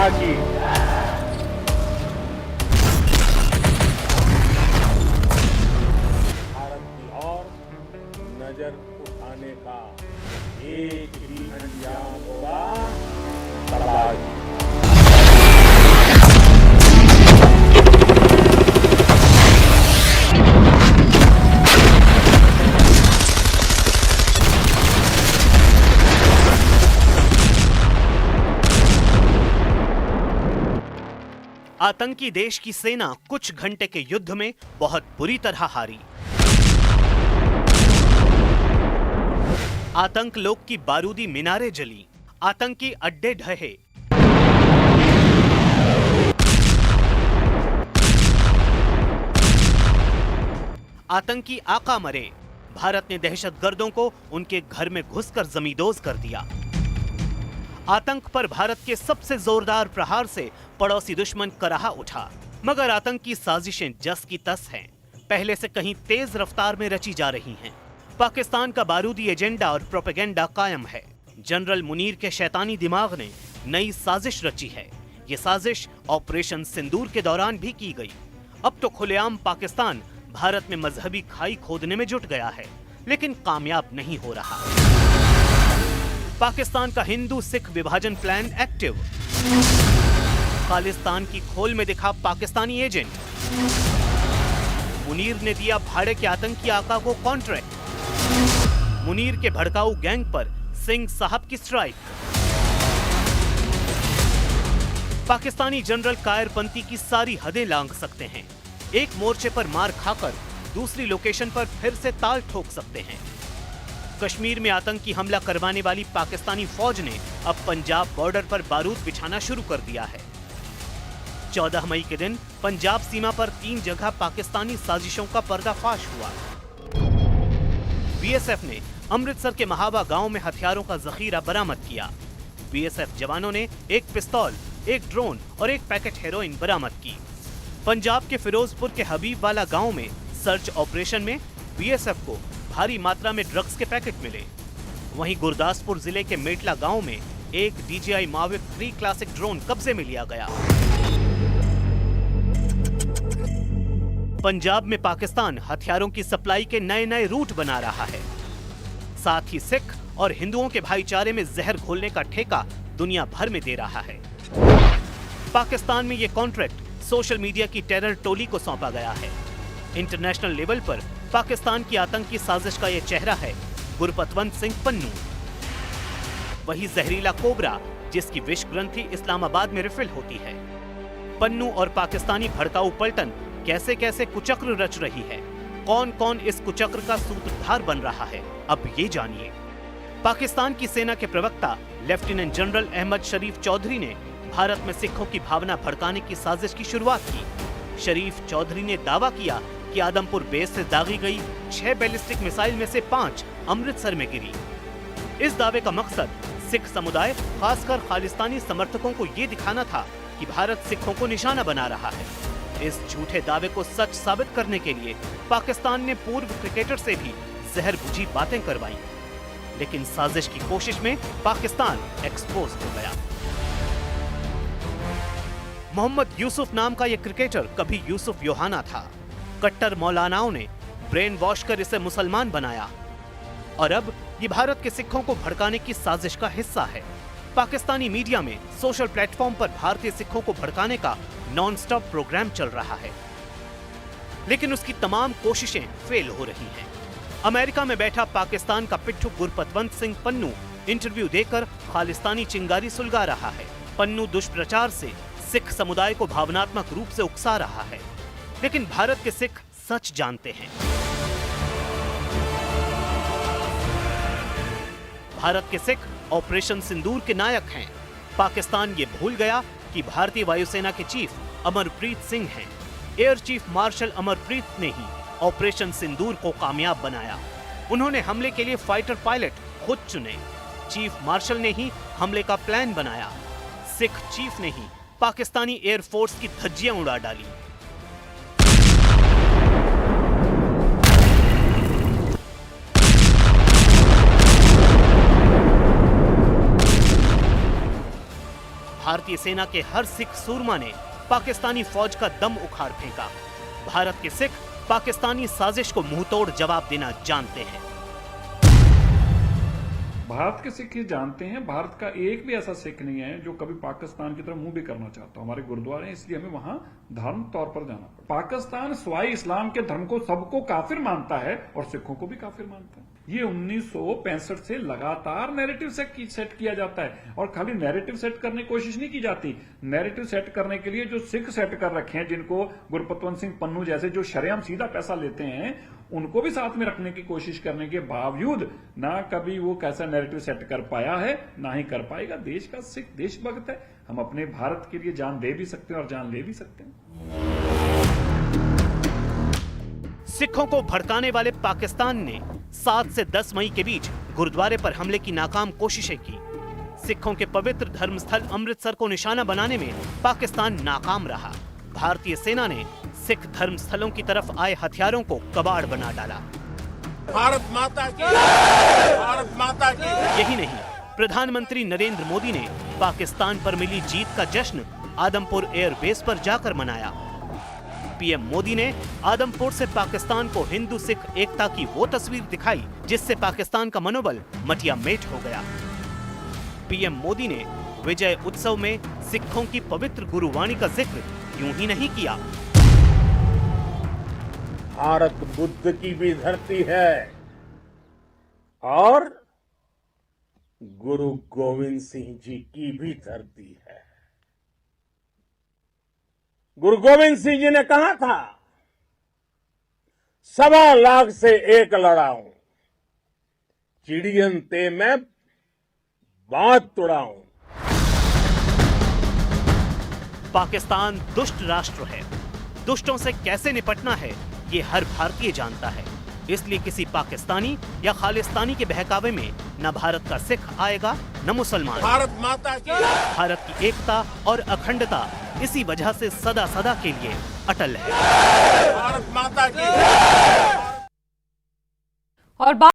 माता की। भारत की ओर नजर उठाने का एक ही अंजाम होगा, तबाही। आतंकी देश की सेना कुछ घंटे के युद्ध में बहुत बुरी तरह हारी। आतंक लोक की बारूदी मीनारें जली, आतंकी अड्डे ढहे। आतंकी आका मरे। भारत ने दहशतगर्दों को उनके घर में घुसकर जमींदोज कर दिया। आतंक पर भारत के सबसे जोरदार प्रहार से पड़ोसी दुश्मन कराहा उठा, मगर आतंक की साजिशें जस की तस हैं, पहले से कहीं तेज रफ्तार में रची जा रही हैं। पाकिस्तान का बारूदी एजेंडा और प्रोपेगेंडा कायम है। जनरल मुनीर के शैतानी दिमाग ने नई साजिश रची है। ये साजिश ऑपरेशन सिंदूर के दौरान भी की गई। अब तो खुलेआम पाकिस्तान भारत में मजहबी खाई खोदने में जुट गया है, लेकिन कामयाब नहीं हो रहा। पाकिस्तान का हिंदू सिख विभाजन प्लान एक्टिव। खालिस्तान की खोल में दिखा पाकिस्तानी एजेंट। मुनीर ने दिया भाड़े के आतंकी आका को कॉन्ट्रैक्ट। मुनीर के भड़काऊ गैंग पर सिंह साहब की स्ट्राइक। पाकिस्तानी जनरल कायरपंती की सारी हदें लांघ सकते हैं। एक मोर्चे पर मार खाकर दूसरी लोकेशन पर फिर से ताल ठोक सकते हैं। कश्मीर में आतंकी हमला करवाने वाली पाकिस्तानी फौज ने अब पंजाब बॉर्डर पर बारूद बिछाना शुरू कर दिया है। 14 मई के दिन पंजाब सीमा पर 3 जगह पाकिस्तानी साजिशों का पर्दाफाश हुआ। बीएसएफ ने अमृतसर के महावा गांव में हथियारों का जखीरा बरामद किया। बीएसएफ जवानों ने एक पिस्तौल, एक ड्रोन और एक पैकेट हेरोइन बरामद की। पंजाब के फिरोजपुर के हबीबवाला गांव में सर्च ऑपरेशन में बीएसएफ को भारी मात्रा में ड्रग्स के पैकेट मिले। वहीं गुरदासपुर जिले के मेटला गांव में एक DJI Mavic 3 क्लासिक ड्रोन कब्जे में लिया गया। पंजाब में पाकिस्तान हथियारों की सप्लाई के नए नए रूट बना रहा है। साथ ही सिख और हिंदुओं के भाईचारे में जहर घोलने का ठेका दुनिया भर में दे रहा है। पाकिस्तान में यह कॉन्ट्रैक्ट सोशल मीडिया की टेरर टोली को सौंपा गया है। इंटरनेशनल लेवल पर पाकिस्तान की आतंकी साजिश का यह चेहरा है गुरपतवंत सिंह पन्नू। वही जहरीला कोबरा जिसकी विष ग्रंथि इस्लामाबाद में रिफिल होती है। पन्नू और पाकिस्तानी भड़काऊ पलटन कैसे कैसे कुचक्र रच रही है, कौन कौन इस कुचक्र का सूत्रधार बन रहा है, अब ये जानिए। पाकिस्तान की सेना के प्रवक्ता लेफ्टिनेंट जनरल अहमद शरीफ चौधरी ने भारत में सिखों की भावना भड़काने की साजिश की शुरुआत की। शरीफ चौधरी ने दावा किया कि आदमपुर बेस से दागी गई 6 बैलिस्टिक मिसाइल में से 5 अमृतसर में गिरी। इस दावे का मकसद सिख समुदाय, खासकर खालिस्तानी समर्थकों को ये दिखाना था कि भारत सिखों को निशाना बना रहा है। इस झूठे दावे को सच साबित करने के लिए पाकिस्तान ने पूर्व क्रिकेटर से भी जहर बुझी बातें करवाई, लेकिन साजिश की कोशिश में पाकिस्तान एक्सपोज हो गया। मोहम्मद यूसुफ नाम का यह क्रिकेटर कभी यूसुफ योहाना था। कट्टर मौलानाओं ने ब्रेन वॉश कर इसे मुसलमान बनाया और अब ये भारत के सिखों को भड़काने की साजिश का हिस्सा है। पाकिस्तानी मीडिया में सोशल प्लेटफॉर्म पर भारतीय सिखों को भड़काने का नॉन स्टॉप प्रोग्राम चल रहा है, लेकिन उसकी तमाम कोशिशें फेल हो रही हैं। अमेरिका में बैठा पाकिस्तान का पिट्ठू गुरपतवंत सिंह पन्नू इंटरव्यू देकर खालिस्तानी चिंगारी सुलगा रहा है। पन्नू दुष्प्रचार से सिख समुदाय को भावनात्मक रूप से उकसा रहा है, लेकिन भारत के सिख सच जानते हैं। भारत के सिख ऑपरेशन सिंदूर के नायक हैं। पाकिस्तान ये भूल गया कि भारतीय वायुसेना के चीफ अमरप्रीत सिंह हैं। एयर चीफ मार्शल अमरप्रीत ने ही ऑपरेशन सिंदूर को कामयाब बनाया। उन्होंने हमले के लिए फाइटर पायलट खुद चुने। चीफ मार्शल ने ही हमले का प्लान बनाया। सिख चीफ ने ही पाकिस्तानी एयरफोर्स की धज्जियां उड़ा डाली। भारतीय सेना के हर सिख सूरमा ने पाकिस्तानी फौज का दम उखाड़ फेंका। भारत के सिख पाकिस्तानी साजिश को मुंहतोड़ जवाब देना जानते हैं। भारत के सिख ये जानते हैं, भारत का एक भी ऐसा सिख नहीं है जो कभी पाकिस्तान की तरफ मुंह भी करना चाहता हो। हमारे गुरुद्वारे हैं, इसलिए हमें वहां धार्मिक तौर पर जाना पड़ता। पाकिस्तान स्वाई इस्लाम के धर्म को सबको काफिर मानता है और सिखों को भी काफिर मानता है। ये 1965 से लगातार नैरेटिव सेट किया जाता है और खाली नैरेटिव सेट करने की कोशिश नहीं की जाती। नैरेटिव सेट करने के लिए जो सिख सेट कर रखे हैं, जिनको गुरपतवंत सिंह पन्नू जैसे जो शरेआम सीधा पैसा लेते हैं, उनको भी साथ में रखने की कोशिश करने के बावजूद ना कभी वो कैसा नैरेटिव सेट कर पाया है, ना ही कर पाएगा। देश का सिख देशभक्त है। हम अपने भारत के लिए जान दे भी सकते हैं और जान ले भी सकते हैं। सिखों को भड़काने वाले पाकिस्तान ने 7 से 10 मई के बीच गुरुद्वारे पर हमले की नाकाम कोशिशें की। सिखों के पवित्र धर्मस्थल अमृतसर को निशाना बनाने में पाकिस्तान नाकाम रहा। भारतीय सेना ने सिख धर्मस्थलों की तरफ आए हथियारों को कबाड़ बना डाला। भारत माता की, भारत माता की। यही नहीं, प्रधानमंत्री नरेंद्र मोदी ने पाकिस्तान पर मिली जीत का जश्न आदमपुर एयरबेस पर जाकर मनाया। पीएम मोदी ने आदमपुर से पाकिस्तान को हिंदू सिख एकता की वो तस्वीर दिखाई जिससे पाकिस्तान का मनोबल मटिया मेट हो गया। पीएम मोदी ने विजय उत्सव में सिखों की पवित्र गुरुवाणी का जिक्र यूं ही नहीं किया। भारत बुद्ध की भी धरती है और गुरु गोविंद सिंह जी की भी धरती है। गुरु गोविंद सिंह जी ने कहा था, 1.25 लाख से एक लड़ाऊं, चिड़ियन ते मैं बात तुड़ाऊं। पाकिस्तान दुष्ट राष्ट्र है। दुष्टों से कैसे निपटना है ये हर भारतीय जानता है। इसलिए किसी पाकिस्तानी या खालिस्तानी के बहकावे में न भारत का सिख आएगा न मुसलमान। भारत माता की, भारत की एकता और अखंडता इसी वजह से सदा सदा के लिए अटल है। भारत माता की। और